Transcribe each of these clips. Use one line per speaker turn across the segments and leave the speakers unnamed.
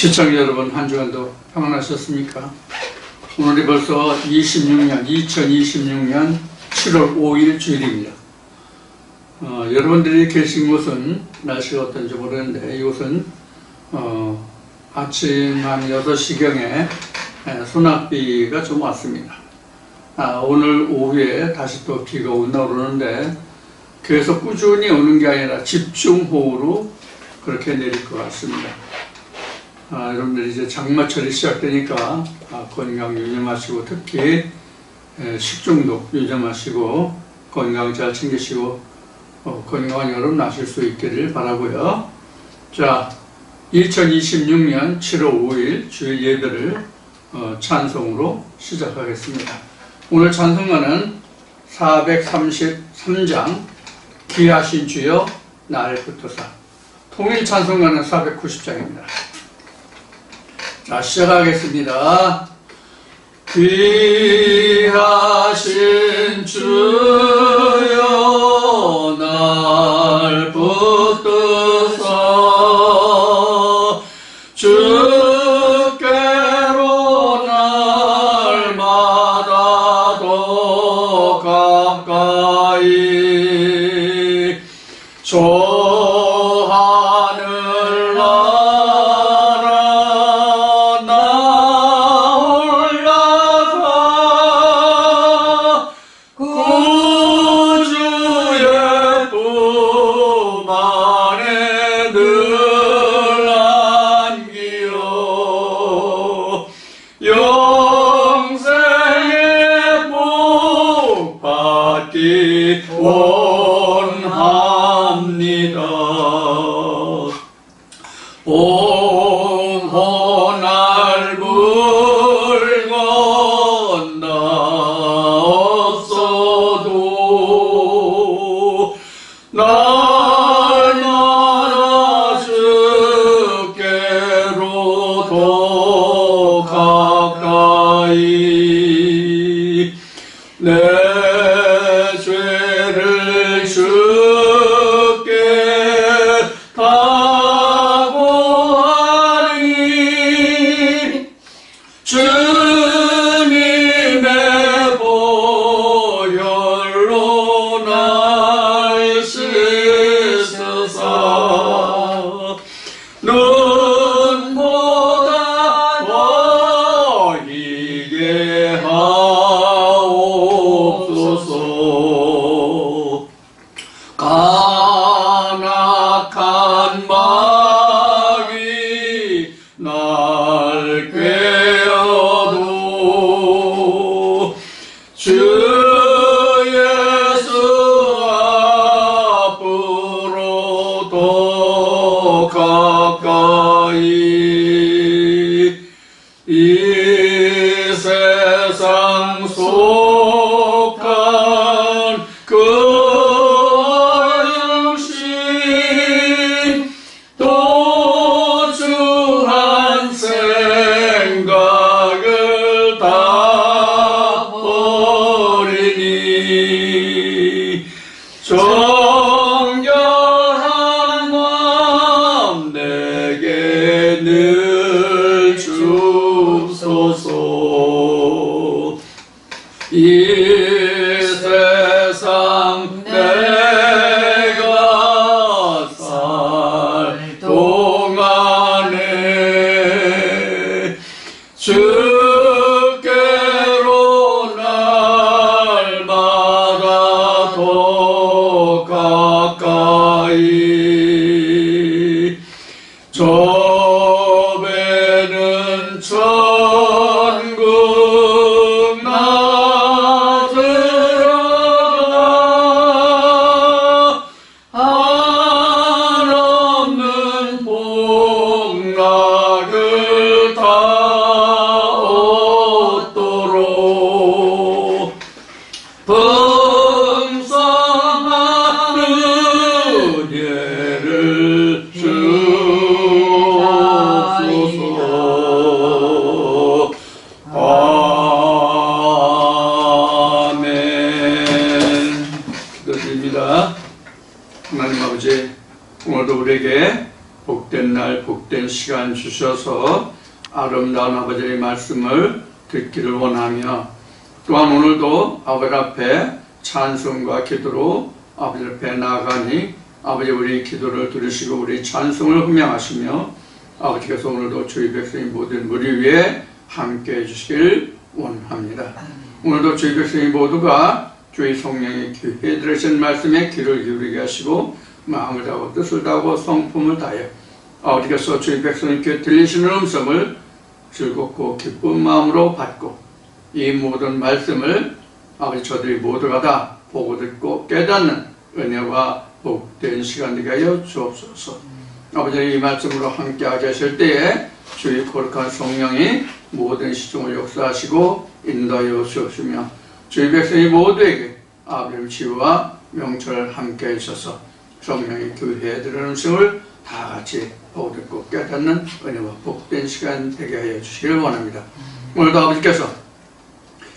시청자 여러분, 한 주간도 평안하셨습니까? 오늘이 벌써 2026년 7월 5일 주일입니다. 여러분들이 계신 곳은 날씨가 어떤지 모르는데, 이곳은 아침 한 6시경에 소낙비가 좀 왔습니다. 오늘 오후에 다시 또 비가 온다고 그러는데, 계속 꾸준히 오는 게 아니라 집중호우로 그렇게 내릴 것 같습니다. 여러분들 이제 장마철이 시작되니까 건강 유념하시고, 특히 식중독 유념하시고 건강 잘 챙기시고 건강한 여름 나실 수 있기를 바라고요. 자, 2026년 7월 5일 주일 예배를 찬송으로 시작하겠습니다. 오늘 찬송가는 433장 귀하신 주여 나를 붙드사, 통일 찬송가는 490장입니다. 자, 시작하겠습니다. 귀하신 주여 날 붙드사 주께로 날마다 더 가까이 저 하늘 원합니다. 날 물건 나 없어도 날마다 주께로 더 가까이 내 죄를 주께 다고하니 주님의 보혈로 날 씻으사 눈보다 더 희게 하옵소서. 간악한 마귀 날 꾀어도 주 예수 앞으로 더 가까이 이 세상 속한 그 도주한 생각을 다 버리니 정결한 마음 내게 늘 주소서. 이 세상 내가 살 동안에 주께로 날마다 더 가까이 저 배는 천국 나 들어가 한없는 복락을 다 얻도록 풍성한 은혜를 주옵소서. 아멘. 기도드립니다. 하나님 아버지, 오늘도 우리에게 복된 날, 복된 시간 주셔서 아름다운 아버지의 말씀을 듣기를 원하며, 또한 오늘도 아버지 앞에 찬송과 기도로 아버지 앞에 나아가니 아버지 우리 기도를 들으시고 우리 찬송을 흠양하시며 아버지께서 오늘도 주의 백성의 모든 무리 위에 함께 해주시길 원합니다. 오늘도 주의 백성의 모두가 주의 성령의 귀에 들으신 말씀에 귀를 기울이게 하시고 마음을 다하고 뜻을 다하고 성품을 다하여 아버지께서 주의 백성의 귀에 들리시는 음성을 즐겁고 기쁜 마음으로 받고 이 모든 말씀을 아버지 저들이 모두가 다 보고 듣고 깨닫는 은혜와 복된 시간 되게 하여 주옵소서. 아버지 이 말씀으로 함께하게 하실 때에 주의 거룩한 성령이 모든 시종을 역사하시고 인도하여 주옵시며 주의 백성이 모두에게 아버지의 치유와 명철을 함께 해주셔서 성령의 교회에 들은 음성을 다 같이 보고 듣고 깨닫는 은혜와 복된 시간 되게 하여 주시길 원합니다. 오늘도 아버지께서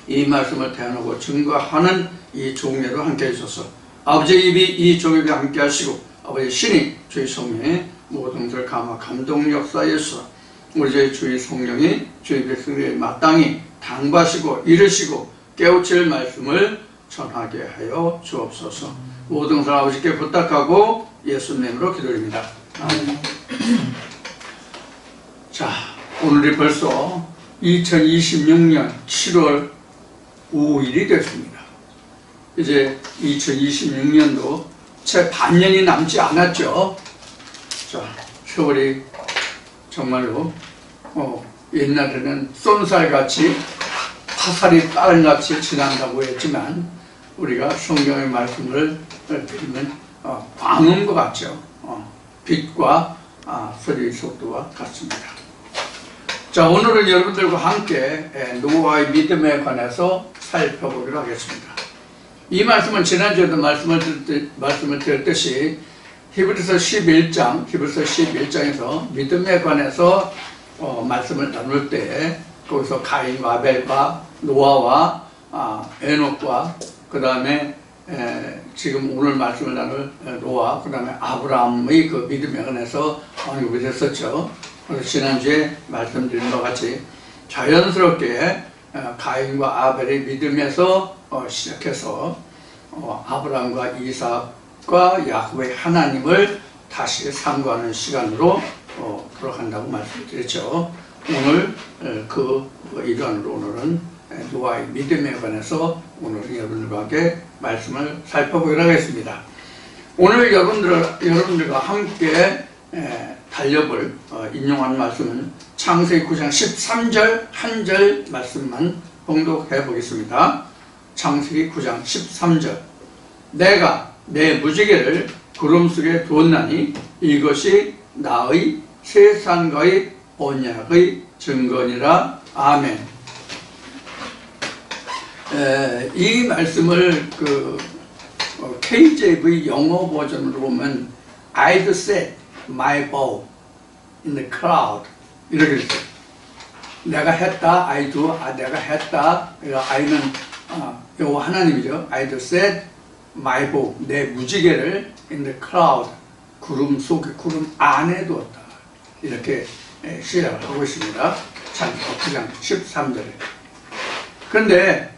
이 말씀을 대하고 증거하는 이 종례로 함께 해주셔서 아버지의 입이 이 종에게 함께 하시고 아버지의 신이 주의 성령의 모든 것을 감동 역사에서 우리 주의 성령이 주의 백성들의 마땅히 당부하시고 이르시고 깨우칠 말씀을 전하게 하여 주옵소서. 모든 것을 아버지께 부탁하고 예수님으로 기도드립니다. 아멘. 자, 오늘이 벌써 2026년 7월 5일이 됐습니다. 이제 2026년도 채 반년이 남지 않았죠. 자, 세월이 정말로 옛날에는 쏜살같이 화살이 빠른같이 지난다고 했지만 우리가 성경의 말씀을 들으면 광음과 같죠. 빛과 소리의 속도와 같습니다. 자, 오늘은 여러분들과 함께 노아의 믿음에 관해서 살펴보기로 하겠습니다. 이 말씀은 지난주에도 말씀을 드렸듯이 히브리서 11장에서 믿음에 관해서 말씀을 나눌 때 거기서 가인과 아벨과 노아와 에녹과 그 다음에 지금 오늘 말씀을 나눌 노아 그 다음에 아브라함의 그 믿음에 관해서 언급이 됐었죠. 그래서 지난주에 말씀드린 것 같이 자연스럽게 가인과 아벨의 믿음에서 시작해서 아브라함과 이삭과 야곱의 하나님을 다시 상고하는 시간으로 돌아간다고 말씀드렸죠. 오늘 그 일환으로 오늘은 노아의 믿음에 관해서 오늘 여러분들과 함께 말씀을 살펴보기로 하겠습니다. 오늘 여러분들과 함께 달려볼 인용한 말씀은 창세기 9장 13절 한 절 말씀만 봉독해 보겠습니다. 창세기 9장 13절 내가 내 무지개를 구름 속에 두었나니 이것이 나의 세상과의 언약의 증거니라. 아멘. 이 말씀을 KJV 영어 버전으로 보면 I'd set my bow in the cloud 이렇게 있어요. 내가 했다, I do, 내가 했다. I는 요 하나님이죠. I'd set my bow, 내 무지개를 in the cloud, 구름 속에, 구름 안에 두었다. 이렇게 시작을 하고 있습니다. 창세기 9장 13절에. 그런데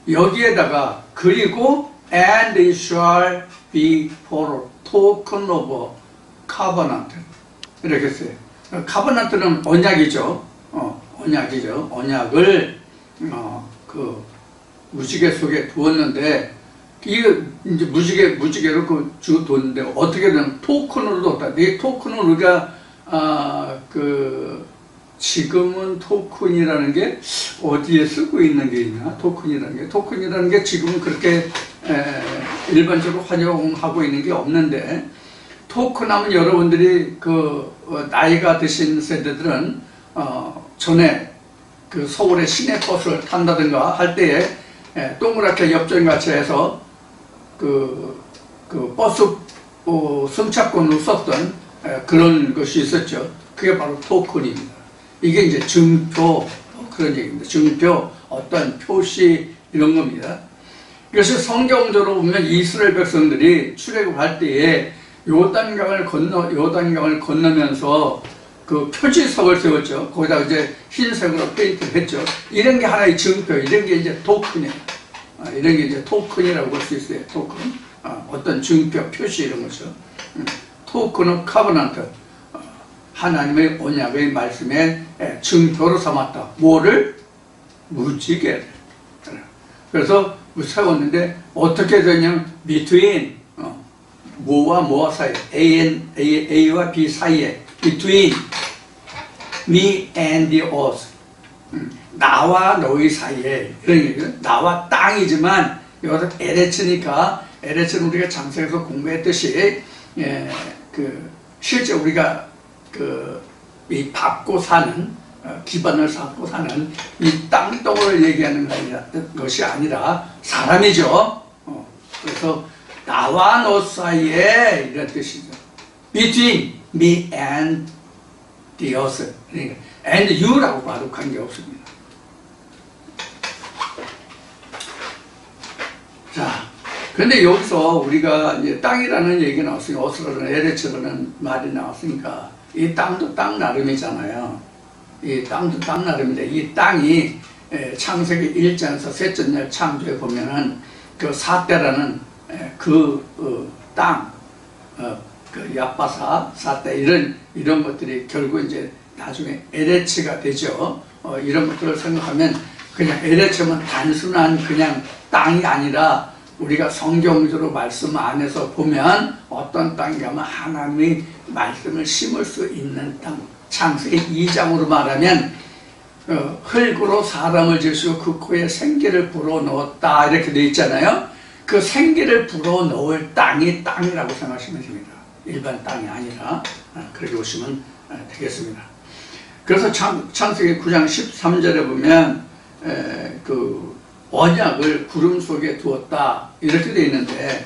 여기에다가 그리고 and it shall be for token of covenant 이렇게 했어요. covenant는 언약이죠. 언약이죠. 언약을 그 무지개 속에 두었는데 이 이제 무지개로 그 두었는데 어떻게든 토큰으로 뒀다. 이 토큰을 우리가 지금은 토큰이라는 게 어디에 쓰고 있는 게 있나? 토큰이라는 게 지금은 그렇게 일반적으로 활용하고 있는 게 없는데 토큰하면 여러분들이 나이가 드신 세대들은 전에 그 서울의 시내버스를 탄다든가 할 때에 동그랗게 엽전같이 해서 버스 승차권으로 썼던 그런 것이 있었죠. 그게 바로 토큰입니다. 이게 이제 증표 그런 얘기입니다. 증표 어떤 표시 이런 겁니다. 그래서 성경적으로 보면 이스라엘 백성들이 출애굽할 때에 요단강을 건너면서 그 표지석을 세웠죠. 거기다 이제 흰색으로 페인트를 했죠. 이런 게 하나의 증표, 이런 게 이제 토큰이에요. 이런 게 이제 토큰이라고 볼 수 있어요. 토큰. 어떤 증표, 표시 이런 거죠. 토큰은 카버넌트. 하나님의 언약의 말씀에 증표로 삼았다. 뭐를? 무지개를. 그래서 세웠는데 어떻게 되냐면 between 뭐와 사이, A와 B 사이에 between me and the earth, 나와 너희 사이에, 이런 얘기죠. 나와 땅이지만 여기서 에레츠니까, 에레츠는 우리가 창세기에서 공부했듯이 실제 우리가 이 밟고 사는, 기반을 쌓고 사는 이 땅덩어리를 얘기하는 것이 아니라 사람이죠. 그래서 나와 너 사이에 이런 뜻이죠. Between me and the earth. 그러니까 and you라고 봐도 관계없습니다. 자, 그런데 여기서 우리가 이제 땅이라는 얘기가 나왔으니까, 어스라는 에레츠라는 말이 나왔으니까 이 땅도 땅 나름이잖아요. 이 땅도 땅 나름인데, 이 땅이 창세기 1장에서 셋째 날 창조에 보면은 그 사대라는 땅, 그 야빠사, 사대 이런 것들이 결국 이제 나중에 에레츠가 되죠. 이런 것들을 생각하면 그냥 에레츠는 단순한 그냥 땅이 아니라 우리가 성경적으로 말씀 안에서 보면 어떤 땅인가 하면 하나님의 말씀을 심을 수 있는 땅. 창세기 2장으로 말하면 흙으로 사람을 지으시고 그 코에 생기를 불어넣었다 이렇게 되어 있잖아요. 그 생기를 불어넣을 땅이 땅이라고 생각하시면 됩니다. 일반 땅이 아니라 그렇게 보시면 되겠습니다. 그래서 창세기 9장 13절에 보면 그 언약을 구름 속에 두었다 이렇게 되어 있는데,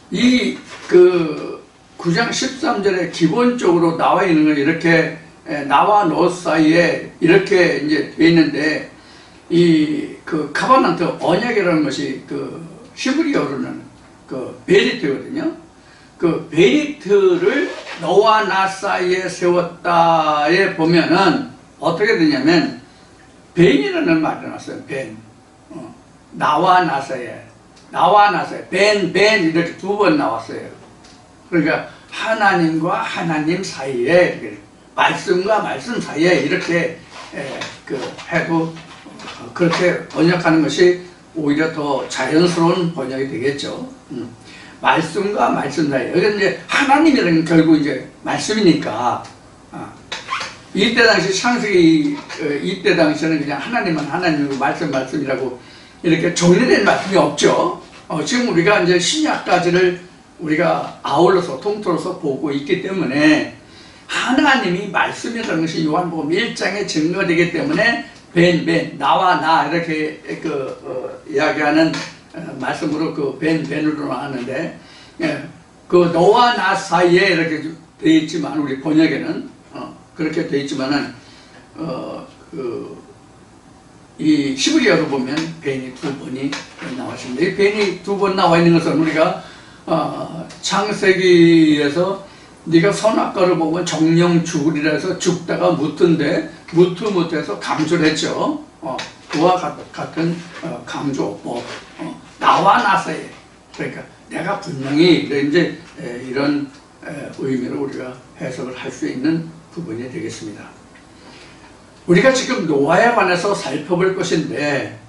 이 그 9장 13절에 기본적으로 나와 있는 건 이렇게 나와 너 사이에 이렇게 이제 되어 있는데, 이 그 카바난트 언약이라는 것이 그 히브리어로는 그 베리트거든요. 그 베리트를 너와 나 사이에 세웠다에 보면은 어떻게 되냐면 벤이라는 말이 나왔어요. 벤. 나와 나 사이에, 나와 나 사이에, 벤 이렇게 두 번 나왔어요. 그러니까 하나님과 하나님 사이에, 이렇게 말씀과 말씀 사이에 이렇게 해도 그렇게 번역하는 것이 오히려 더 자연스러운 번역이 되겠죠. 말씀과 말씀 사이에. 여기 이제 하나님이라는 게 결국 이제 말씀이니까, 이때 당시 창세기 이때 당시에는 그냥 하나님은 하나님이고 말씀이라고 이렇게 정리된 말씀이 없죠. 지금 우리가 이제 신약까지를 우리가 아울러서 통틀어서 보고 있기 때문에 하나님이 말씀이라는 것이 요한복음 1장에 증거되기 때문에 벤 나와 나 이렇게 이야기하는 말씀으로 그 벤으로 나왔는데, 그 너와 나 사이에 이렇게 되어 있지만 우리 번역에는 그렇게 되어 있지만은 이 히브리어로 보면 벤이 두 번이 나왔습니다. 이 벤이 두 번 나와 있는 것은 우리가 창세기에서 네가 선악과를 보면 정령 죽으리라 해서 죽다가 묻던데 무트해서 강조를 했죠. 그와 같은 강조법. 나와 나 사이에. 그러니까 내가 분명히 이제 이런 의미로 우리가 해석을 할 수 있는 부분이 되겠습니다. 우리가 지금 노아에 관해서 살펴볼 것인데,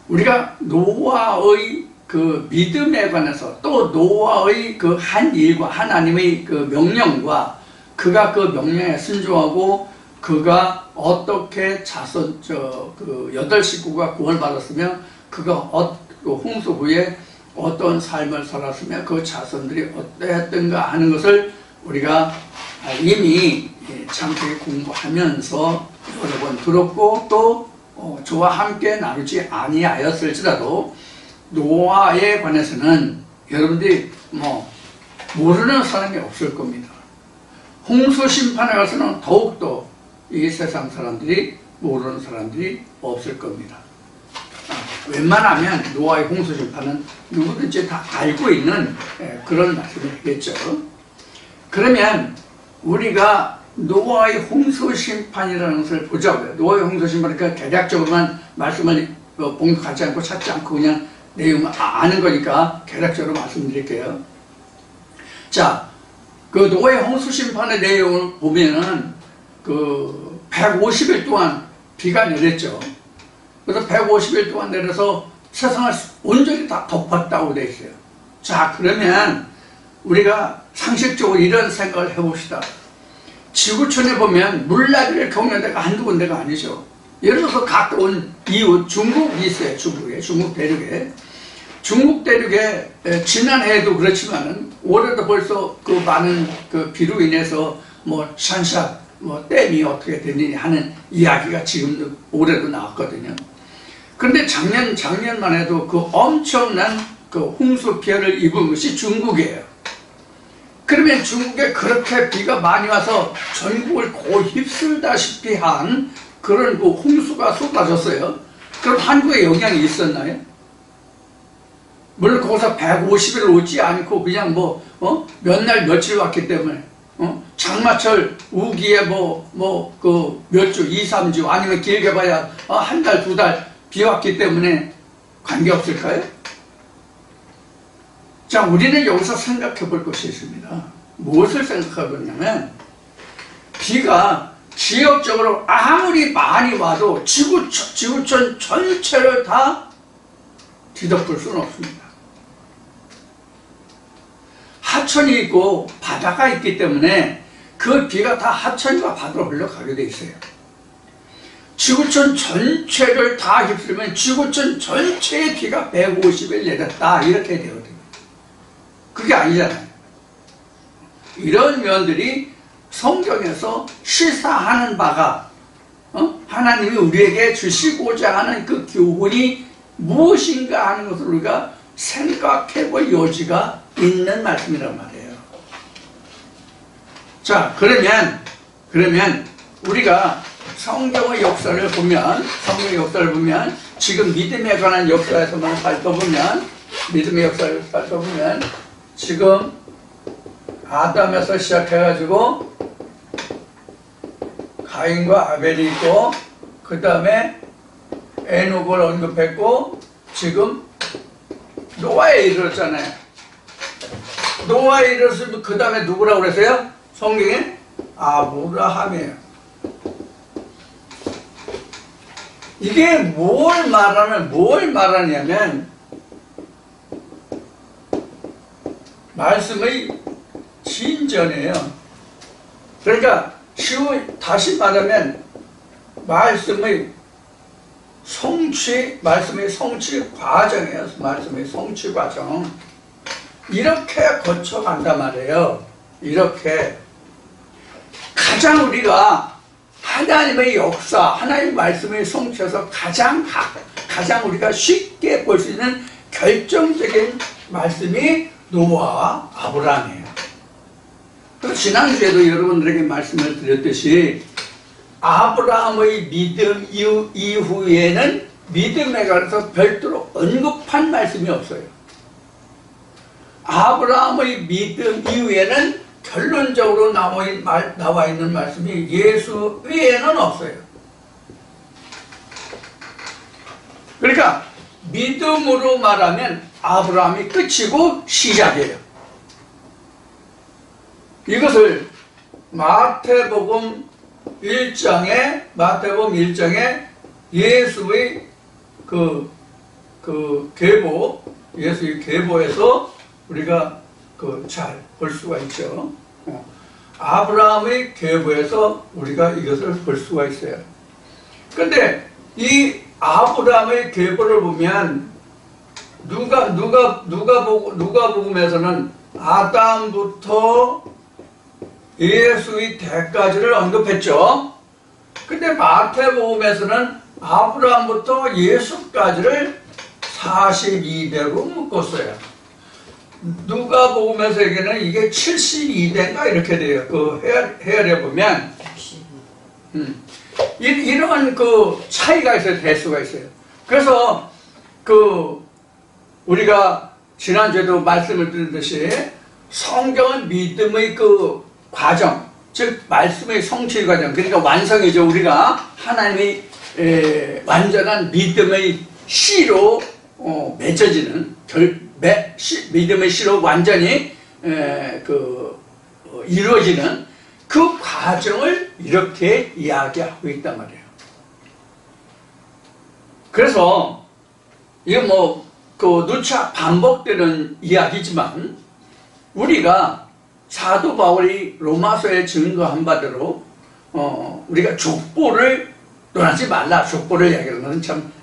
우리가 노아의 그 믿음에 관해서 또 노아의 그 한 일과 하나님의 그 명령과 그가 그 명령에 순종하고 그가 어떻게 그 8식구가 구원을 받았으며 그가 홍수 후에 어떤 삶을 살았으며 그 자손들이 어떠했던가 하는 것을 우리가 이미 창세기 공부하면서 여러 번 들었고 또 저와 함께 나누지 아니하였을지라도 노아에 관해서는 여러분들이 모르는 사람이 없을 겁니다. 홍수 심판에 가서는 더욱더 이 세상 사람들이 모르는 사람들이 없을 겁니다. 웬만하면 노아의 홍수 심판은 누구든지 다 알고 있는 그런 말씀이 되겠죠. 그러면 우리가 노아의 홍수 심판이라는 것을 보자고요. 노아의 홍수 심판은 그러니까 대략적으로만 말씀을 공격하지 않고 찾지 않고 그냥 내용을 아는 거니까 대략적으로 말씀드릴게요. 자, 그 노아의 홍수 심판의 내용을 보면은 그 150일 동안 비가 내렸죠. 그래서 150일 동안 내려서 세상을 온전히 다 덮었다고 되어 있어요. 자, 그러면 우리가 상식적으로 이런 생각을 해봅시다. 지구촌에 보면 물나기를 겪는 데가 한두 군데가 아니죠. 예를 들어서 가까운 이웃 중국이 있어요. 중국 대륙에. 중국 대륙에 지난해에도 그렇지만은 올해도 벌써 그 많은 그 비로 인해서 뭐 샨샤 댐이 어떻게 됐느냐 하는 이야기가 지금도 올해도 나왔거든요. 그런데 작년만 해도 그 엄청난 그 홍수 피해를 입은 것이 중국이에요. 그러면 중국에 그렇게 비가 많이 와서 전국을 거의 휩쓸다시피 한 그런 그 홍수가 쏟아졌어요. 그럼 한국에 영향이 있었나요? 물론 거기서 150일 오지 않고 그냥 몇 날 며칠 왔기 때문에 장마철 우기에 그 몇 주, 2, 3주 아니면 길게 봐야 한 달, 두 달 비 왔기 때문에 관계없을까요? 자, 우리는 여기서 생각해 볼 것이 있습니다. 무엇을 생각해 보냐면 비가 지역적으로 아무리 많이 와도 지구촌 전체를 다 뒤덮을 수는 없습니다. 하천이 있고 바다가 있기 때문에 그 비가 다 하천과 바다로 흘러가게 돼 있어요. 지구촌 전체를 다 휩쓸면 지구촌 전체의 비가 150일 내렸다 이렇게 되거든요. 그게 아니잖아요. 이런 면들이 성경에서 시사하는 바가 하나님이 우리에게 주시고자 하는 그 교훈이 무엇인가 하는 것을 우리가 생각해 볼 여지가 있는 말씀이란 말이에요. 자, 그러면 우리가 성경의 역사를 보면 지금 믿음에 관한 역사에서만 살펴보면 지금 아담에서 시작해가지고 가인과 아벨이 있고 그 다음에 에녹을 언급했고 지금 노아에 이르렀잖아요. 노아에 이르렀으면 그 다음에 누구라고 그랬어요? 성경에 아브라함이에요. 이게 뭘 말하냐면 말씀의 진전이에요. 그러니까 다시 말하면 말씀의 성취 과정이에요. 말씀의 성취 과정. 이렇게 거쳐간단 말이에요. 이렇게 가장 우리가 하나님의 역사, 하나님의 말씀의 성취에서 가장 우리가 쉽게 볼 수 있는 결정적인 말씀이 노아와 아브라함이에요. 그래서 지난주에도 여러분들에게 말씀을 드렸듯이 아브라함의 믿음 이후에는 믿음에 관해서 별도로 언급한 말씀이 없어요. 아브라함의 믿음 이후에는 결론적으로 나와 있는 말씀이 예수 외에는 없어요. 그러니까 믿음으로 말하면 아브라함이 끝이고 시작이에요. 이것을 마태복음 1장에 예수의 예수의 계보에서 우리가 잘 볼 수가 있죠. 아브라함의 계보에서 우리가 이것을 볼 수가 있어요. 근데 이 아브라함의 계보를 보면 누가복음에서는 아담부터 예수의 때까지를 언급했죠. 근데 마태복음에서는 아브라함부터 예수까지를 42대로 묶었어요. 누가복음에서는 이게 72대인가 이렇게 돼요. 헤아려 보면 이런 차이가 있어요. 대수가 있어요. 그래서 우리가 지난주에도 말씀을 드렸듯이 성경은 믿음의 과정, 즉 말씀의 성취 과정, 그러니까 완성이죠. 우리가 하나님의 완전한 믿음의 씨로 맺어지는 믿음의 씨로 완전히 이루어지는 그 과정을 이렇게 이야기하고 있단 말이에요. 그래서 이게 누차 반복되는 이야기지만 우리가 사도 바울이 로마서에 증거한 바대로 우리가 족보를 논하지 말라. 족보를 얘기하는 것은 좀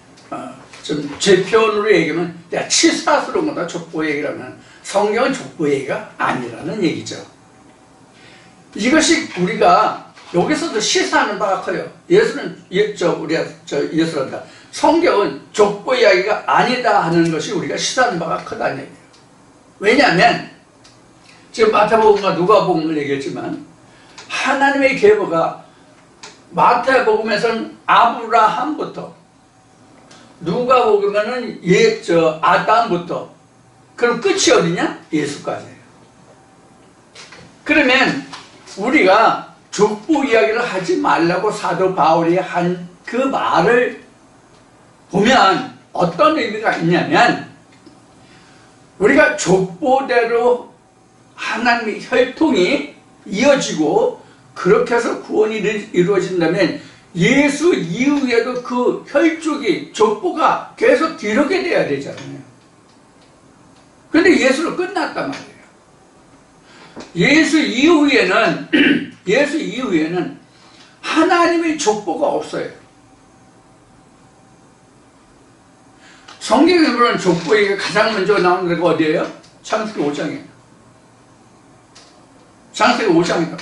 제 표현으로 얘기하면 내가 치사스러운 거다. 족보 얘기를 하면 성경은 족보 얘기가 아니라는 얘기죠. 이것이 우리가 여기서도 시사하는 바가 커요. 예수란다. 성경은 족보 이야기가 아니다 하는 것이 우리가 시사하는 바가 크다는 얘기예요. 왜냐하면 지금 마태복음과 누가복음을 얘기했지만 하나님의 계보가 마태복음에서는 아브라함부터 누가복음에는 아담부터 그럼 끝이 어디냐? 예수까지예요. 그러면 우리가 족보 이야기를 하지 말라고 사도 바울이 한 그 말을 보면 어떤 의미가 있냐면 우리가 족보대로 하나님의 혈통이 이어지고 그렇게 해서 구원이 이루어진다면 예수 이후에도 그 혈족이 족보가 계속 기록이 돼야 되잖아요. 그런데 예수로 끝났단 말이에요. 예수 이후에는 하나님의 족보가 없어요. 성경에 보면 족보 얘기가 가장 먼저 나오는 데가 어디예요? 창세기 5장이에요. 창세기 5장이다.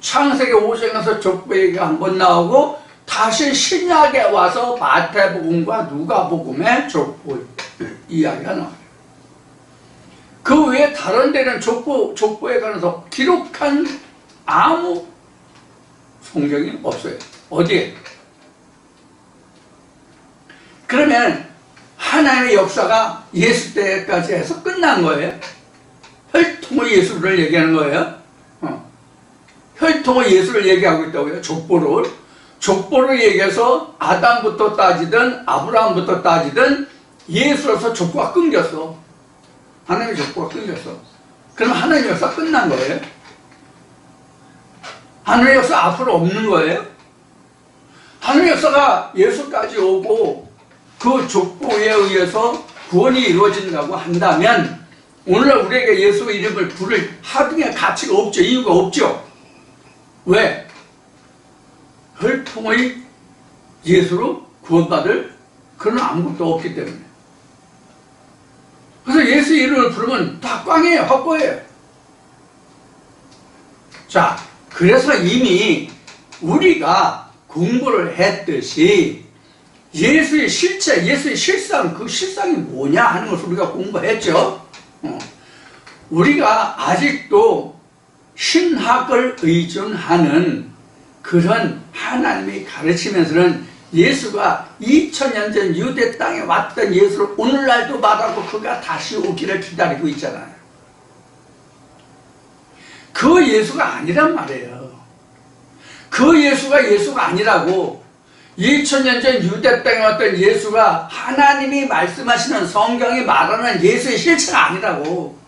창세기 5장에서 족보 얘기가 한번 나오고 다시 신약에 와서 마태복음과 누가복음의 족보 이야기가 나와요. 그 외에 다른 데는 족보에 관해서 기록한 아무 성경이 없어요. 어디에? 그러면 하나님의 역사가 예수 때까지 해서 끝난 거예요? 혈통의 예수를 얘기하는 거예요? 혈통의 예수를 얘기하고 있다고요? 족보를 얘기해서 아담부터 따지든 아브라함부터 따지든 예수로서 족보가 끊겼어. 하나님의 족보가 끊겼어. 그럼 하나님의 역사 끝난 거예요? 하나님의 역사 앞으로 없는 거예요? 하나님의 역사가 예수까지 오고 그 족보에 의해서 구원이 이루어진다고 한다면 오늘날 우리에게 예수 이름을 부를 하등의 가치가 없죠. 이유가 없죠. 왜? 혈통의 예수로 구원받을 그런 아무것도 없기 때문에. 그래서 예수 이름을 부르면 다 꽝이에요. 헛거예요. 자, 그래서 이미 우리가 공부를 했듯이 예수의 실체, 예수의 실상, 그 실상이 뭐냐 하는 것을 우리가 공부했죠. 우리가 아직도 신학을 의존하는 그런 하나님의 가르치면서는 예수가 2000년 전 유대 땅에 왔던 예수를 오늘날도 말하고 그가 다시 오기를 기다리고 있잖아요. 그 예수가 아니란 말이에요. 그 예수가 아니라고 2000년 전 유대 땅에 왔던 예수가 하나님이 말씀하시는 성경이 말하는 예수의 실체가 아니라고.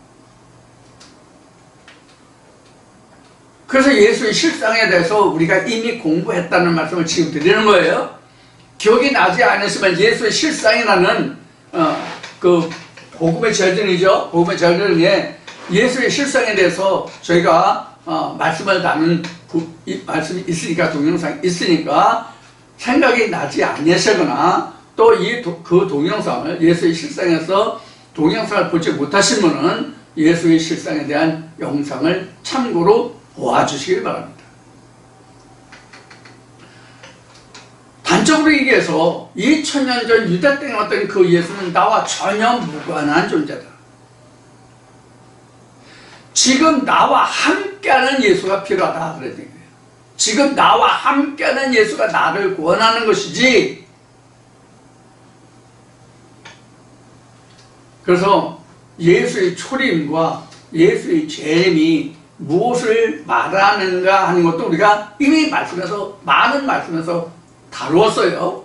그래서 예수의 실상에 대해서 우리가 이미 공부했다는 말씀을 지금 드리는 거예요. 기억이 나지 않으시면 예수의 실상이라는 그 복음의 절전이죠. 복음의 절전에 예수의 실상에 대해서 저희가 말씀을 나눈 말씀이 있으니까, 동영상이 있으니까 생각이 나지 않으시거나 또 그 동영상을 예수의 실상에서 동영상을 보지 못하신 분은 예수의 실상에 대한 영상을 참고로 보아주시길 바랍니다. 단적으로 얘기해서 2000년 전 유대 땅에 왔던 그 예수는 나와 전혀 무관한 존재다. 지금 나와 함께하는 예수가 필요하다 그랬던 거예요. 지금 나와 함께하는 예수가 나를 구원하는 것이지 그래서 예수의 초림과 예수의 재림이 무엇을 말하는가 하는 것도 우리가 이미 많은 말씀에서 다루었어요.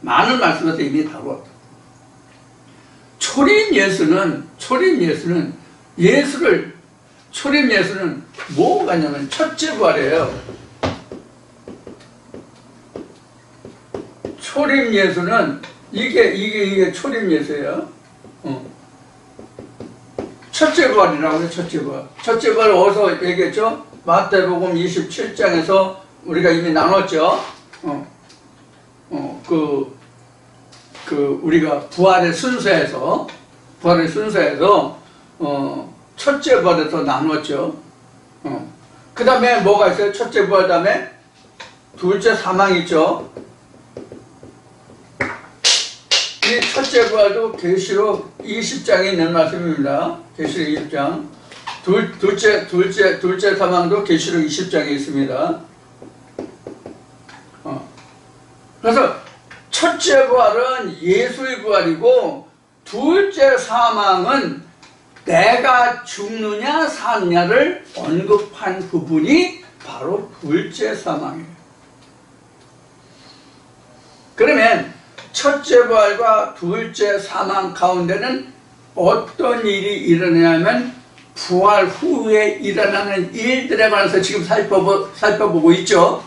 많은 말씀에서 이미 다루었다. 초림 예수는 뭐가 있냐면 첫째 부활이에요. 초림 예수는 이게 초림 예수예요. 첫째 부활이라고 해요. 첫째 부활. 첫째 부활 어디서 얘기했죠? 마태복음 27장에서 우리가 이미 나눴죠. 우리가 부활의 순서에서 첫째 부활에서 나눴죠. 그 다음에 뭐가 있어요? 첫째 부활 다음에 둘째 사망 있죠. 이 첫째 부활도 계시록 20장에 있는 말씀입니다. 계시록 20장. 둘째 사망도 계시록 20장에 있습니다. 그래서 첫째 부활은 예수의 부활이고, 둘째 사망은 내가 죽느냐 사느냐를 언급한 부분이 바로 둘째 사망이에요. 그러면 첫째 부활과 둘째 사망 가운데는 어떤 일이 일어나냐면 부활 후에 일어나는 일들에 관해서 지금 살펴보고 있죠.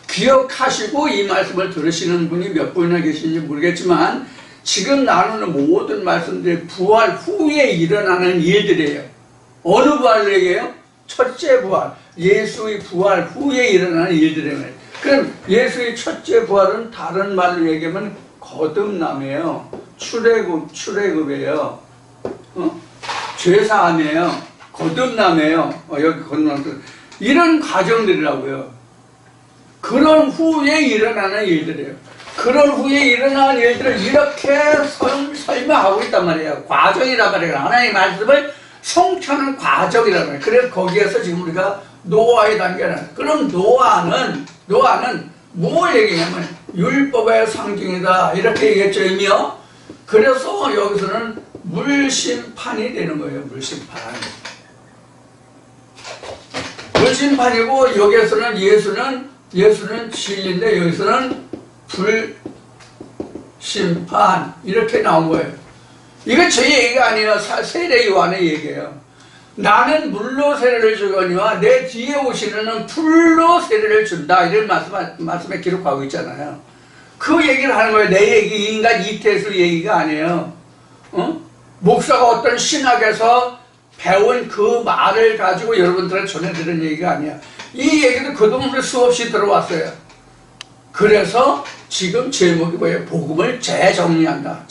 기억하시고 이 말씀을 들으시는 분이 몇 분이나 계신지 모르겠지만 지금 나누는 모든 말씀들이 부활 후에 일어나는 일들이에요. 어느 부활을 얘기해요? 첫째 부활, 예수의 부활 후에 일어나는 일들이에요. 그럼 예수의 첫째 부활은 다른 말로 얘기하면 거듭남이에요. 출애굽이에요. 죄사함이에요. 거듭남이에요. 여기 거듭남. 이런 과정들이라고요. 그런 후에 일어나는 일들이에요. 그런 후에 일어나는 일들을 이렇게 설명하고 있단 말이에요. 과정이란 말이에요. 하나님의 말씀을 성취하는 과정이란 말이에요. 그래서 거기에서 지금 우리가 노아의 단계는, 그럼 노아는 뭘 얘기냐면 율법의 상징이다 이렇게 얘기했죠. 이미요. 그래서 여기서는 물심판이 되는 거예요. 물심판이고, 여기에서는 예수는 진리인데 여기서는 불심판 이렇게 나온 거예요. 이건 제 얘기가 아니에요. 세례 요한의 얘기예요. 나는 물로 세례를 주거니와 내 뒤에 오시는 풀로 세례를 준다, 이런 말씀에 기록하고 있잖아요. 그 얘기를 하는 거예요. 내 얘기, 인간 이태수 얘기가 아니에요. 목사가 어떤 신학에서 배운 그 말을 가지고 여러분들한테 전해드리는 얘기가 아니야. 이 얘기도 그동안 수없이 들어왔어요. 그래서 지금 제목이 뭐예요? 복음을 재정리한다.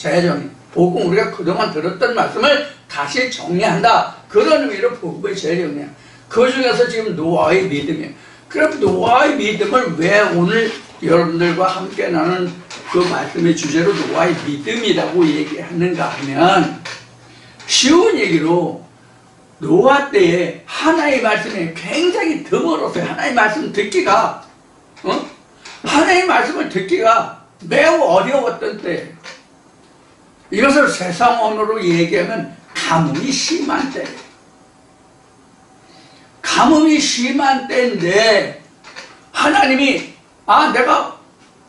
복음, 우리가 그동안 들었던 말씀을 다시 정리한다. 그런 의미로 복음을 재정리해. 그 중에서 지금 노아의 믿음이에요. 그럼 노아의 믿음을 왜 오늘 여러분들과 함께 나눈 그 말씀의 주제로 노아의 믿음이라고 얘기하는가 하면, 쉬운 얘기로 노아 때에 하나의 말씀이 굉장히 드물었어요. 하나의 말씀 듣기가, 하나의 말씀을 듣기가 매우 어려웠던 때예요. 이것을 세상 언어로 얘기하면 가뭄이 심한 때예요. 가뭄이 심한 때인데 하나님이 내가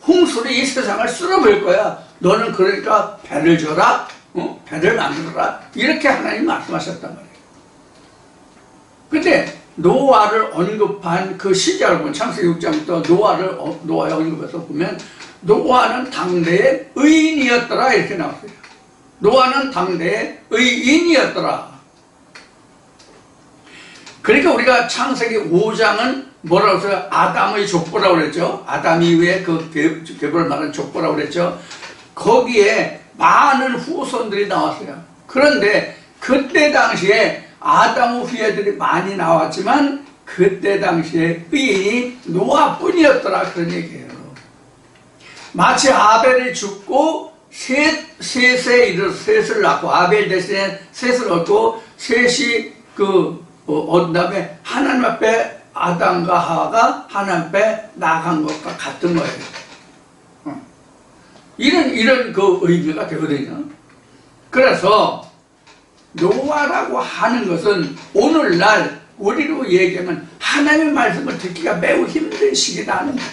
홍수로 이 세상을 쓸어버릴 거야. 너는 그러니까 배를 줘라. 배를 만들어라. 이렇게 하나님 말씀하셨단 말이에요. 근데 노아를 언급한 그 시작을 보면 창세기 6장부터 노아의 언급에서 보면 노아는 당대의 의인이었더라 이렇게 나왔어요. 노아는 당대의 의인이었더라. 그러니까 우리가 창세기 5장은 뭐라고 했어요? 아담의 족보라고 그랬죠. 아담 이후에 그 계보를 말하는 족보라고 그랬죠. 거기에 많은 후손들이 나왔어요. 그런데 그때 당시에 아담 후예들이 많이 나왔지만 그때 당시에 의인이 노아뿐이었더라, 그런 얘기예요. 마치 아벨이 죽고 셋을 낳고, 아벨 대신에 셋을 얻고, 셋이 얻은 다음에 하나님 앞에 아담과 하와가 하나님 앞에 나간 것과 같은 거예요. 이런 그 의미가 되거든요. 그래서 노아라고 하는 것은 오늘날 우리로 얘기하면 하나님의 말씀을 듣기가 매우 힘든 시기라는 거예요.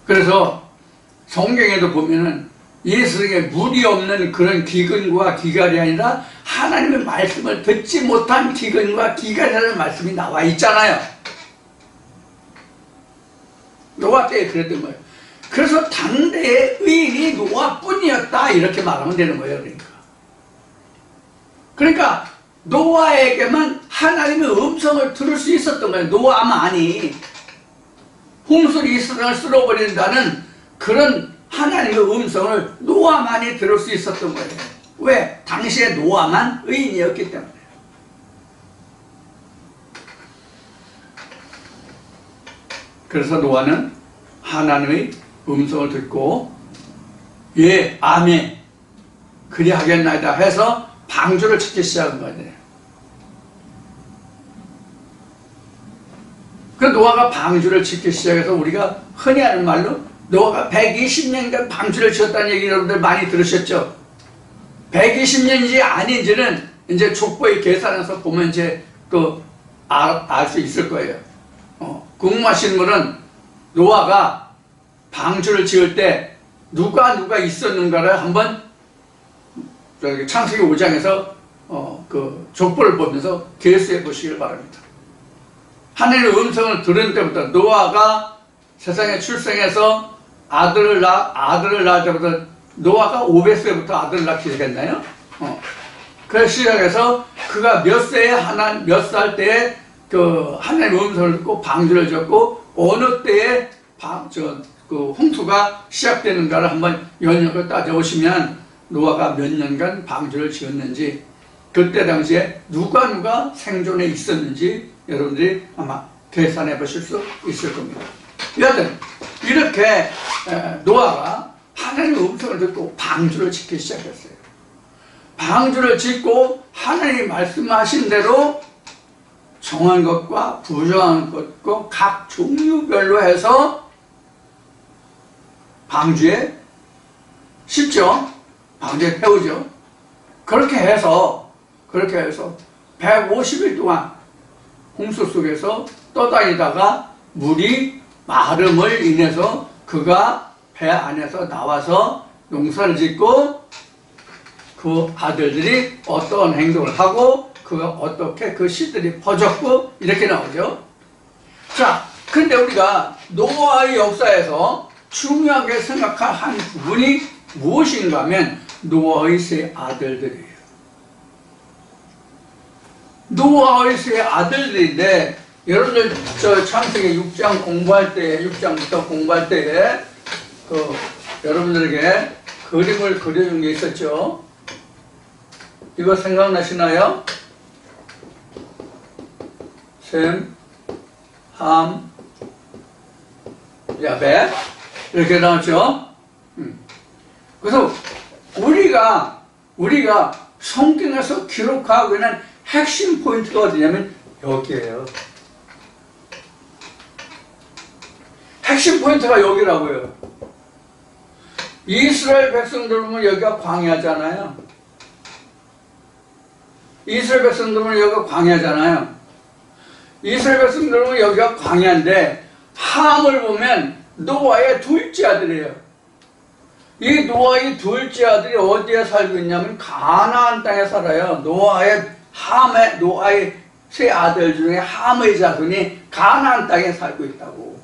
그래서 성경에도 보면은 예수에게 물이 없는 그런 기근과 기갈이 아니라 하나님의 말씀을 듣지 못한 기근과 기갈이라는 말씀이 나와 있잖아요. 노아 때에 그랬던 거예요. 그래서 당대의 의인이 노아뿐이었다 이렇게 말하면 되는 거예요. 그러니까 노아에게만 하나님의 음성을 들을 수 있었던 거예요. 노아만이 홍수를 이 세상을 쓸어버린다는 그런 하나님의 음성을 노아만이 들을 수 있었던 거예요. 왜? 당시에 노아만 의인이었기 때문에. 그래서 노아는 하나님의 음성을 듣고 예, 아멘 그리하겠나이다 해서 방주를 짓기 시작한 거예요. 그 노아가 방주를 짓기 시작해서 우리가 흔히 하는 말로 노아가 120년간 방주를 지었다는 얘기 여러분들 많이 들으셨죠? 120년인지 아닌지는 이제 족보의 계산에서 보면 이제 또 알 수 있을 거예요. 궁금하신 분은 노아가 방주를 지을 때 누가 있었는가를 한번 창세기 5장에서 그 족보를 보면서 계수해 보시길 바랍니다. 하나님의 음성을 들은 때부터 노아가 세상에 출생해서 아들을 낳을 때부터 노아가 500세부터 아들을 낳기 시작했나요? 그래서 시작해서 그가 몇 살 때에 그 하나님의 음성을 듣고 방주를 지었고 어느 때에 그 홍수가 시작되는가를 한번 연역을 따져보시면 노아가 몇 년간 방주를 지었는지 그때 당시에 누가 생존해 있었는지 여러분들이 아마 계산해 보실 수 있을 겁니다. 여하튼 이렇게 노아가 하나님의 음성을 듣고 방주를 짓기 시작했어요. 방주를 짓고 하나님이 말씀하신 대로 정한 것과 부정한 것과 각 종류별로 해서 방주에 싣죠. 방주에 태우죠. 그렇게 해서 150일 동안 홍수 속에서 떠다니다가 물이 마름을 인해서 그가 배 안에서 나와서 농사를 짓고 그 아들들이 어떤 행동을 하고 그가 어떻게 그 씨들이 퍼졌고 이렇게 나오죠. 자, 근데 우리가 노아의 역사에서 중요하게 생각할 한 부분이 무엇인가 하면 노아의 세 아들들이에요. 노아의 세 아들들인데 여러분들 저 창세기 6장 공부할 때 6장부터 공부할 때에 그 여러분들에게 그림을 그려준 게 있었죠. 이거 생각나시나요? 셈, 함, 야벳 이렇게 나왔죠. 그래서 우리가 성경에서 기록하고 있는 핵심 포인트가 어디냐면 여기에요. 핵심 포인트가 여기라고요. 이스라엘 백성들 보면 여기가 광야잖아요. 이스라엘 백성들 보면 여기가 광야잖아요. 이스라엘 백성들 보면 여기가 광야인데 함을 보면 노아의 둘째 아들이에요. 이 노아의 둘째 아들이 어디에 살고 있냐면 가나안 땅에 살아요. 노아의 세 아들 중에 함의 자손이 가나안 땅에 살고 있다고.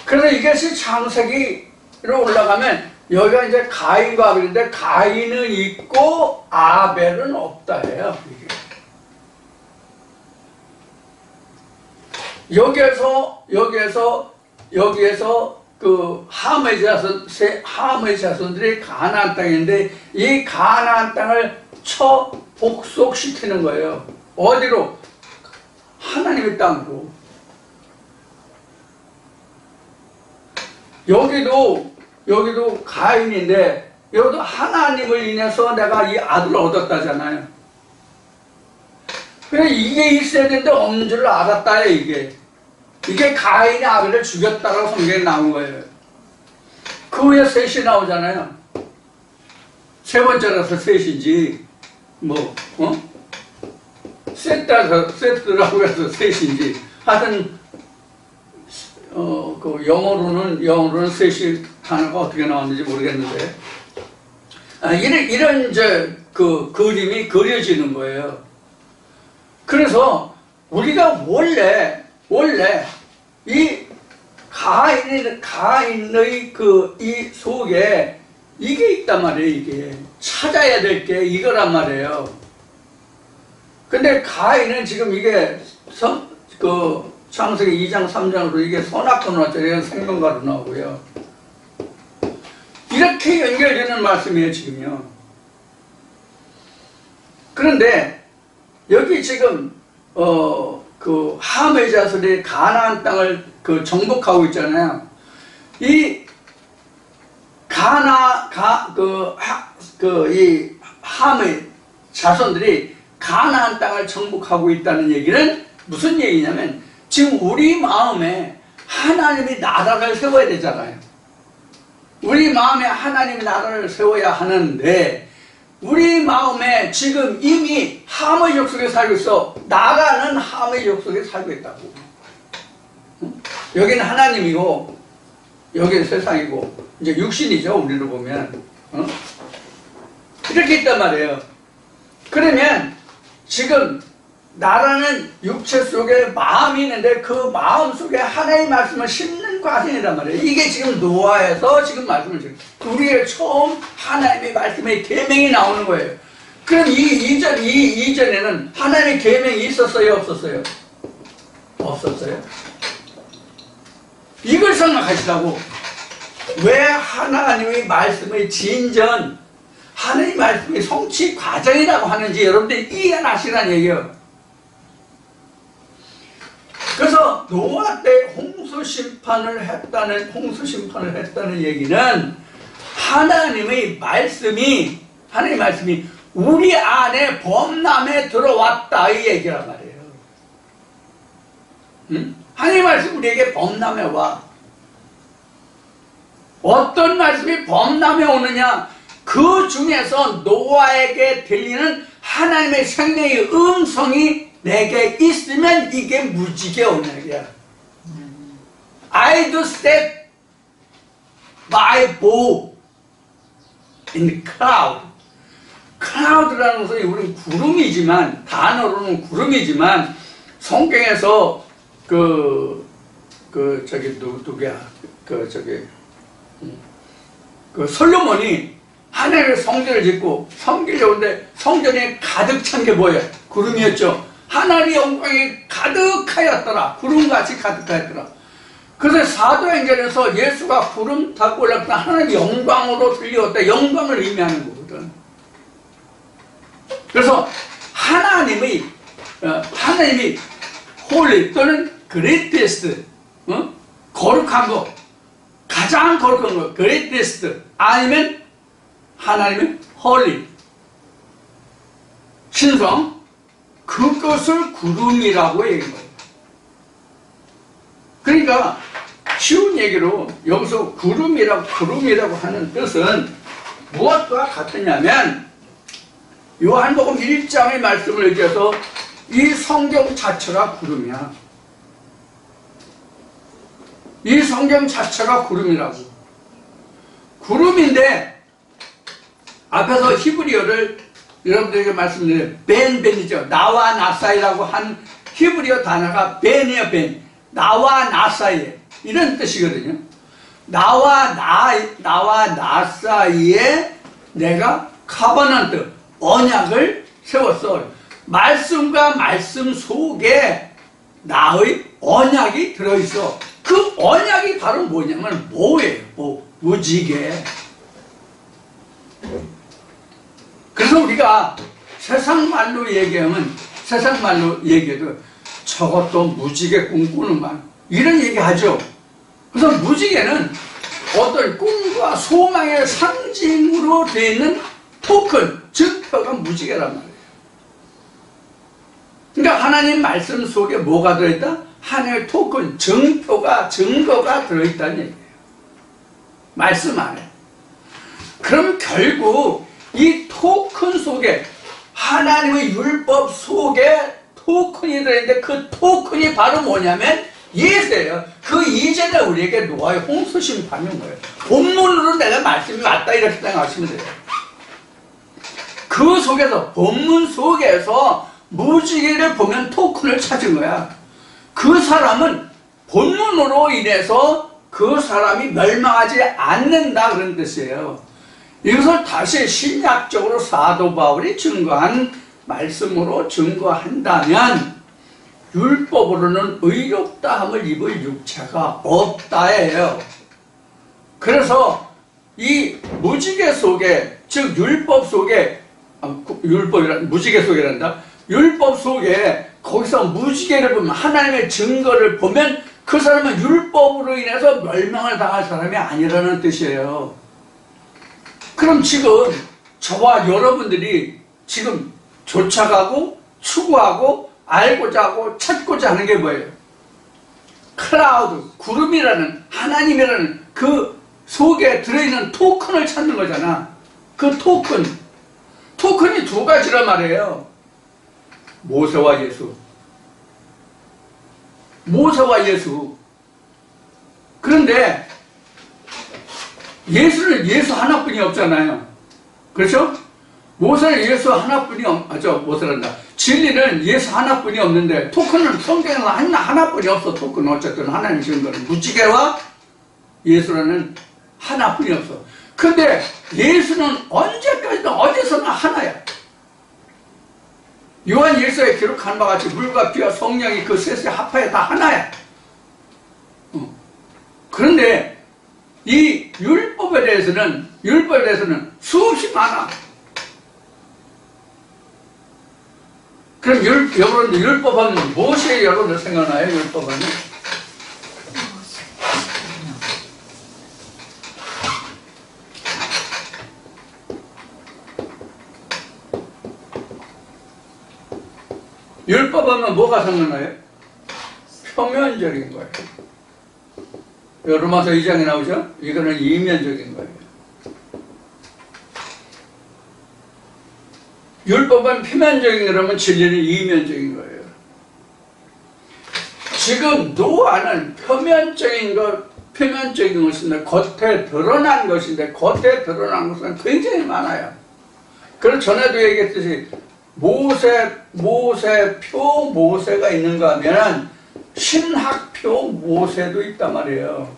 그래서 이것이 창세기로 올라가면 여기가 이제 가인과 아벨인데 가인은 있고 아벨은 없다 해요. 여기에서 그 함의 자손들이 가나안 땅인데 이 가나안 땅을 복속시키는 거예요. 어디로? 하나님의 땅으로. 여기도 가인인데 여기도 하나님을 인해서 내가 이 아들을 얻었다잖아요. 그래 이게 있어야 되는데 없는 줄 알았다요. 이게 가인이 아벨을 죽였다라고 성경에 나온 거예요. 그 후에 셋이 나오잖아요. 세 번째라서 셋인지, 뭐, 세트라고 해서 셋인지, 하여튼, 그 영어로는 셋이 단어가 어떻게 나왔는지 모르겠는데, 이런 그 그림이 그려지는 거예요. 그래서 우리가 원래 이 가인의 이 속에 이게 있단 말이에요. 이게 찾아야 될 게 이거란 말이에요. 근데 가인은 지금 이게 창세기 2장 3장으로 이게 선악도 나왔잖아요. 생명과도 나오고요. 이렇게 연결되는 말씀이에요, 지금요. 그런데 여기 지금 그 함의 자손이 가나안 땅을 정복하고 있잖아요. 이 이 함의 자손들이 가나안 땅을 정복하고 있다는 얘기는 무슨 얘기냐면 지금 우리 마음에 하나님이 나라를 세워야 되잖아요. 우리 마음에 하나님이 나라를 세워야 하는데 우리 마음에 지금 이미 함의 역 속에 살고 있어. 나라는 함의 역 속에 살고 있다고. 여기는 하나님이고 여기는 세상이고 이제 육신이죠. 우리로 보면 이렇게 있단 말이에요. 그러면 지금 나라는 육체 속에 마음이 있는데 그 마음 속에 하나님의 말씀을 심는 과정이란 말이에요. 이게 지금 노아에서 지금 말씀을 드려요. 우리의 처음 하나님의 말씀의 계명이 나오는 거예요. 그럼 이전에는 하나님의 계명이 있었어요? 없었어요? 없었어요. 이걸 생각하시라고. 왜 하나님의 말씀의 진전, 하나님의 말씀의 성취 과정이라고 하는지 여러분들이 이해하시라는 얘기예요. 그래서 노아 때 홍수 심판을 했다는 얘기는 하나님의 말씀이 우리 안에 범람에 들어왔다 이 얘기란 말이에요. 하나님의 말씀이 우리에게 범람에 와. 어떤 말씀이 범람에 오느냐? 그 중에서 노아에게 들리는 하나님의 생명의 음성이 내게 있으면 이게 무지개 오는 얘기야. I do step by bow in cloud. cloud라는 것은 우리는 구름이지만, 단어로는 구름이지만, 성경에서 솔로몬이 하나님의 성전을 짓고 섬기려고 하는데 성전에 가득 찬 게 뭐예요? 구름이었죠. 하나님의 영광이 가득하였더라. 구름같이 가득하였더라. 그래서 사도행전에서 예수가 구름 타고 올라갔다 하나님의 영광으로 들려왔다. 영광을 의미하는 거거든. 그래서 하나님이 홀리 또는 그레이티스트, 거룩한 거, 가장 거룩한 거, 그레이티스트 아니면 하나님의 홀리, 신성, 그것을 구름이라고 얘기한 거예요. 그러니까 쉬운 얘기로 여기서 구름이라고 하는 뜻은 무엇과 같으냐면 요한복음 1장의 말씀을 얘기해서 이 성경 자체가 구름이야. 이 성경 자체가 구름이라고. 구름인데 앞에서 히브리어를 여러분들에게 말씀드려요. 벤이죠. 나와 나 사이라고 한 히브리어 단어가 벤이에요. 벤. 나와 나 사이에 이런 뜻이거든요. 나와 나 사이에 내가 카버넌트 언약을 세웠어. 말씀과 말씀 속에 나의 언약이 들어있어. 그 언약이 바로 뭐냐면 뭐예요? 무지개. 그래서 우리가 세상 말로 얘기해도 저것도 무지개 꿈꾸는만 이런 얘기 하죠. 그래서 무지개는 어떤 꿈과 소망의 상징으로 되어 있는 토큰, 증표가 무지개란 말이에요. 그러니까 하나님 말씀 속에 뭐가 들어있다? 하나님의 토큰, 증거가 들어있다는 얘기예요. 말씀 안에. 그럼 결국 이 토큰 속에 하나님의 율법 속에 토큰이 들어있는데 그 토큰이 바로 뭐냐면 예수예요. 그 이제는 우리에게 노아의 홍수심 받는 거예요. 본문으로 내가 말씀이 왔다 이렇게 생각하시면 돼요. 그 속에서 본문 속에서 무지개를 보면 토큰을 찾은 거야. 그 사람은 본문으로 인해서 그 사람이 멸망하지 않는다 그런 뜻이에요. 이것을 다시 신약적으로 사도 바울이 증거한 말씀으로 증거한다면 율법으로는 의롭다 함을 입을 육체가 없다예요. 그래서 이 무지개 속에, 즉 율법 속에, 무지개 속에란다. 율법 속에 거기서 무지개를 보면, 하나님의 증거를 보면 그 사람은 율법으로 인해서 멸망을 당할 사람이 아니라는 뜻이에요. 그럼 지금 저와 여러분들이 지금 쫓아가고 추구하고 알고자 하고 찾고자 하는 게 뭐예요? 클라우드, 구름이라는, 하나님이라는 그 속에 들어있는 토큰을 찾는 거잖아. 그 토큰이 두 가지란 말이에요. 모세와 예수. 모세와 예수. 그런데 예수는 예수 하나뿐이 없잖아요. 그렇죠? 모세는 예수 하나뿐이 모세란다. 진리는 예수 하나뿐이 없는데 토큰은 성경에는 하나뿐이 없어. 토큰은 어쨌든 하나님 증거는 무지개와 예수라는 하나뿐이 없어. 근데 예수는 언제까지나 어디서나 하나야. 요한 일서에 기록한 바와 같이 물과 피와 성령이 그 셋의 합하에 다 하나야. 그런데 이 율법에 대해서는 수없이 많아. 그럼 여러분들 율법하면 무엇이 여러분들 생각나요? 율법하면? 율법하면 뭐가 생각나요? 표면적인 거예요. 로마서 2장에 나오죠? 이거는 이면적인 거예요. 율법은 표면적인 거라면 진리는 이면적인 거예요. 지금 노아는 표면적인 것인데 겉에 드러난 것인데 겉에 드러난 것은 굉장히 많아요. 그래서 전에도 얘기했듯이 모세가 있는가 하면 신학표 모세도 있단 말이에요.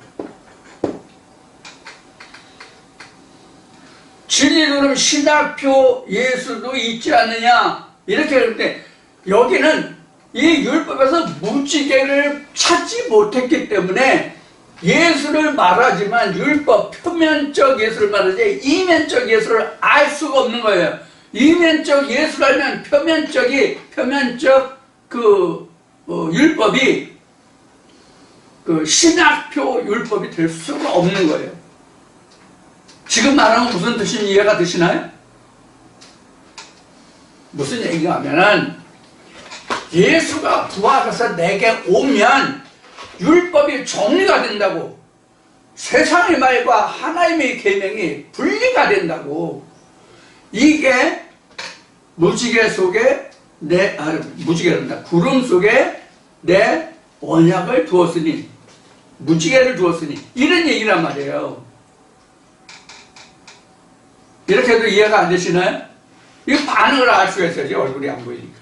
진리로는 신학표 예수도 있지 않느냐 이렇게 그러는데 여기는 이 율법에서 무지개를 찾지 못했기 때문에 예수를 말하지만 율법 표면적 예수를 말하지 이면적 예수를 알 수가 없는 거예요. 이면적 예수를 알면 표면적 율법이 그 신학표 율법이 될 수가 없는 거예요. 지금 말하는 무슨 뜻인지 이해가 되시나요? 무슨 얘기가 하면은 예수가 부활해서 내게 오면 율법이 정리가 된다고, 세상의 말과 하나님의 계명이 분리가 된다고. 이게 무지개 속에 무지개란다. 구름 속에 내 언약을 두었으니, 무지개를 두었으니, 이런 얘기란 말이에요. 이렇게 해도 이해가 안 되시나요? 이거 반응을 알 수가 있어야지, 얼굴이 안 보이니까.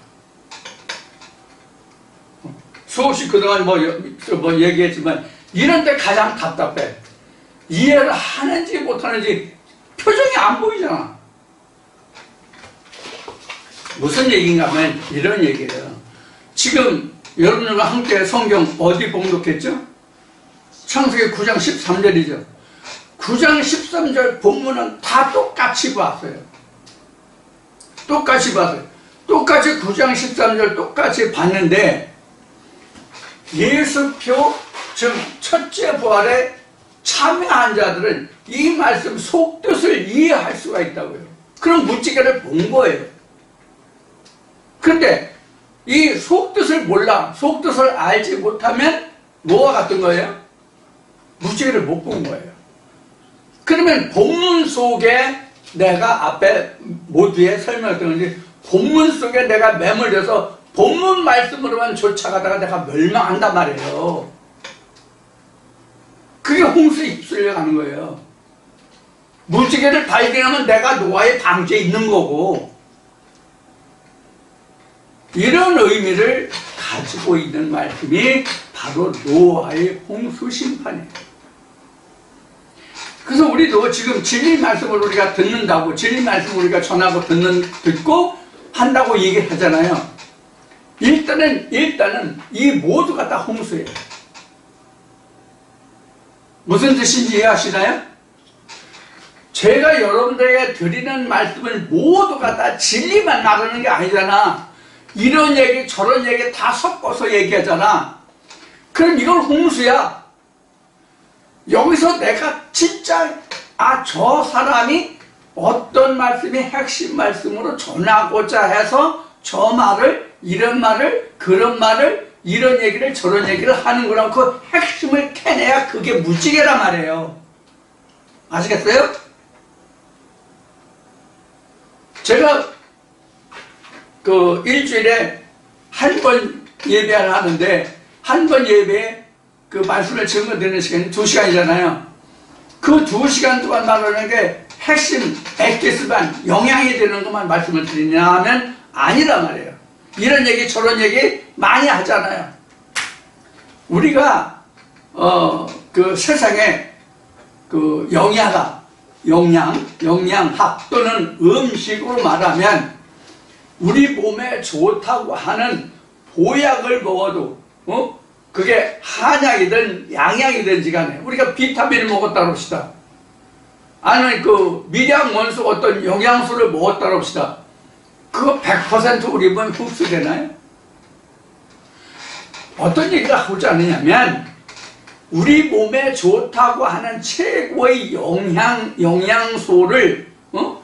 수없이 그동안 뭐 얘기했지만, 이런 데 가장 답답해. 이해를 하는지 못하는지 표정이 안 보이잖아. 무슨 얘기인가 하면 이런 얘기예요. 지금 여러분들과 함께 성경 어디 봉독했죠? 창세기 9장 13절이죠. 9장 13절 본문은 다 똑같이 봤어요. 똑같이 9장 13절 똑같이 봤는데 예수표, 즉 첫째 부활에 참여한 자들은 이 말씀 속뜻을 이해할 수가 있다고요. 그럼 무지개를 본 거예요. 그런데 이 속뜻을 속뜻을 알지 못하면 뭐와 같은 거예요? 무지개를 못 본 거예요. 그러면 본문 속에 내가 앞에 모두에 설명했던 본문 속에 내가 매몰려서 본문 말씀으로만 쫓아가다가 내가 멸망한단 말이에요. 그게 홍수에 휩쓸려 가는 거예요. 무지개를 발견하면 내가 노아의 방주에 있는 거고, 이런 의미를 가지고 있는 말씀이 바로 노아의 홍수 심판이에요. 그래서 우리도 지금 진리 말씀을 우리가 듣는다고, 진리 말씀을 우리가 전하고 듣고 한다고 얘기를 하잖아요. 일단은 이 모두가 다 홍수예요. 무슨 뜻인지 이해하시나요? 제가 여러분들에게 드리는 말씀을 모두가 다 진리만 나누는 게 아니잖아. 이런 얘기 저런 얘기 다 섞어서 얘기하잖아. 그럼 이건 홍수야. 여기서 내가 진짜 저 사람이 어떤 말씀이 핵심 말씀으로 전하고자 해서 저 말을, 이런 말을, 그런 말을, 이런 얘기를 저런 얘기를 하는 거랑 그 핵심을 캐내야 그게 무지개란 말이에요. 아시겠어요? 제가 그 일주일에 한 번 예배를 하는데, 한 번 예배에 그 말씀을 증거드리는 시간이 2시간이잖아요. 그 2시간 동안 말하는 게 핵심, 액기스만 영향이 되는 것만 말씀을 드리냐 하면 아니란 말이에요. 이런 얘기 저런 얘기 많이 하잖아요. 우리가 그 세상에 그 영양학 또는 음식으로 말하면 우리 몸에 좋다고 하는 보약을 먹어도 그게 한약이든 양약이든지 간에 우리가 비타민을 먹었다고 합시다. 아니면 그 미량원수 어떤 영양소를 먹었다고 합시다. 그거 100% 우리 몸에 흡수되나요? 어떤 얘기를 하고자 하느냐면 우리 몸에 좋다고 하는 최고의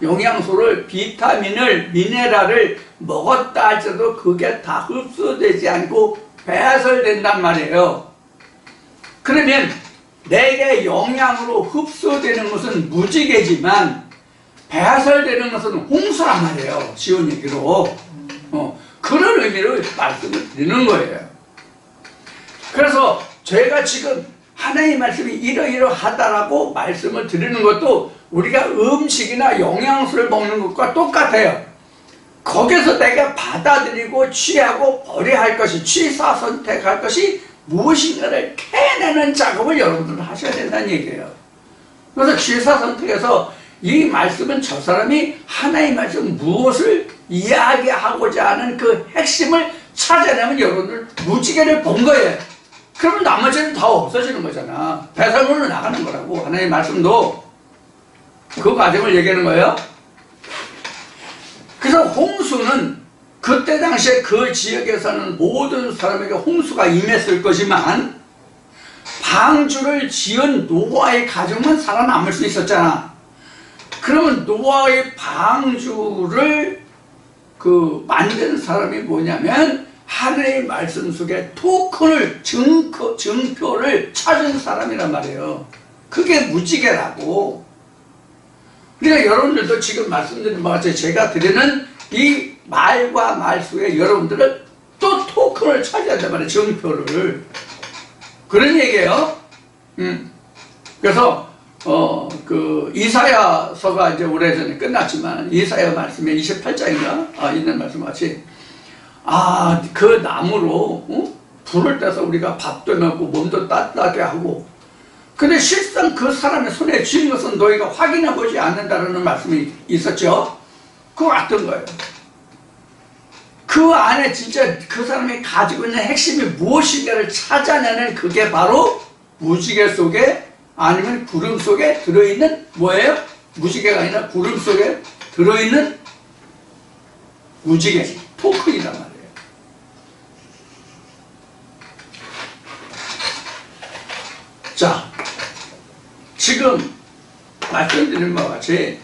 영양소를 비타민을, 미네랄을 먹었다 할지라도 그게 다 흡수되지 않고 배설된단 말이에요. 그러면 내게 영양으로 흡수되는 것은 무지개지만 배설되는 것은 홍수란 말이에요. 쉬운 얘기로. 그런 의미로 말씀을 드리는 거예요. 그래서 제가 지금 하나님의 말씀이 이러이러하다라고 말씀을 드리는 것도 우리가 음식이나 영양소를 먹는 것과 똑같아요. 거기서 내가 받아들이고 취하고 버려야 할 것이, 취사 선택할 것이 무엇인가를 캐내는 작업을 여러분들은 하셔야 된다는 얘기예요. 그래서 취사 선택에서 이 말씀은 저 사람이 하나님의 말씀 무엇을 이야기하고자 하는 그 핵심을 찾아내면 여러분들 무지개를 본 거예요. 그러면 나머지는 다 없어지는 거잖아. 배설물로 나가는 거라고. 하나님의 말씀도 그 과정을 얘기하는 거예요. 그래서 홍수는 그때 당시에 그 지역에 사는 모든 사람에게 홍수가 임했을 것이지만 방주를 지은 노아의 가정만 살아남을 수 있었잖아. 그러면 노아의 방주를 만든 사람이 뭐냐면 하나님의 말씀 속에 토큰을, 증표를 찾은 사람이란 말이에요. 그게 무지개라고. 그러니까 여러분들도 지금 말씀드린 바와 같이 제가 드리는 이 말과 말 속에 여러분들은 또 토큰을 찾아야 된단 말이에요. 증표를. 그런 얘기예요. 그래서 이사야서가 이제 오래전에 끝났지만 이사야 말씀에 28장인가 있는 말씀 같이 그 나무로 불을 떼서 우리가 밥도 먹고 몸도 따뜻하게 하고, 근데 실상 그 사람의 손에 쥐은 것은 너희가 확인해 보지 않는다라는 말씀이 있었죠. 그거 같은 거예요. 그 안에 진짜 그 사람이 가지고 있는 핵심이 무엇인가를 찾아내는 그게 바로 무지개 속에 아니면 구름 속에 들어있는 뭐예요? 무지개가 아니라 구름 속에 들어있는 무지개, 토큰이란 말이에요. 자, 지금 말씀드린 바와 같이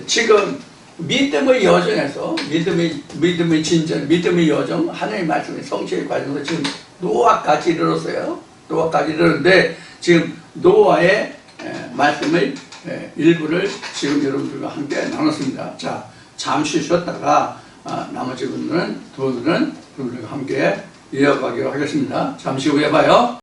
지금 믿음의 여정에서 믿음의 진전, 믿음의 여정, 하나님의 말씀의 성취의 과정에서 지금 노아까지 이르렀어요. 노아까지 이르렀는데 지금 노아의 말씀의 일부를 지금 여러분들과 함께 나눴습니다. 자, 잠시 쉬었다가 나머지 분들은 두 분들과 함께 이어가기로 하겠습니다. 잠시 후에 봐요.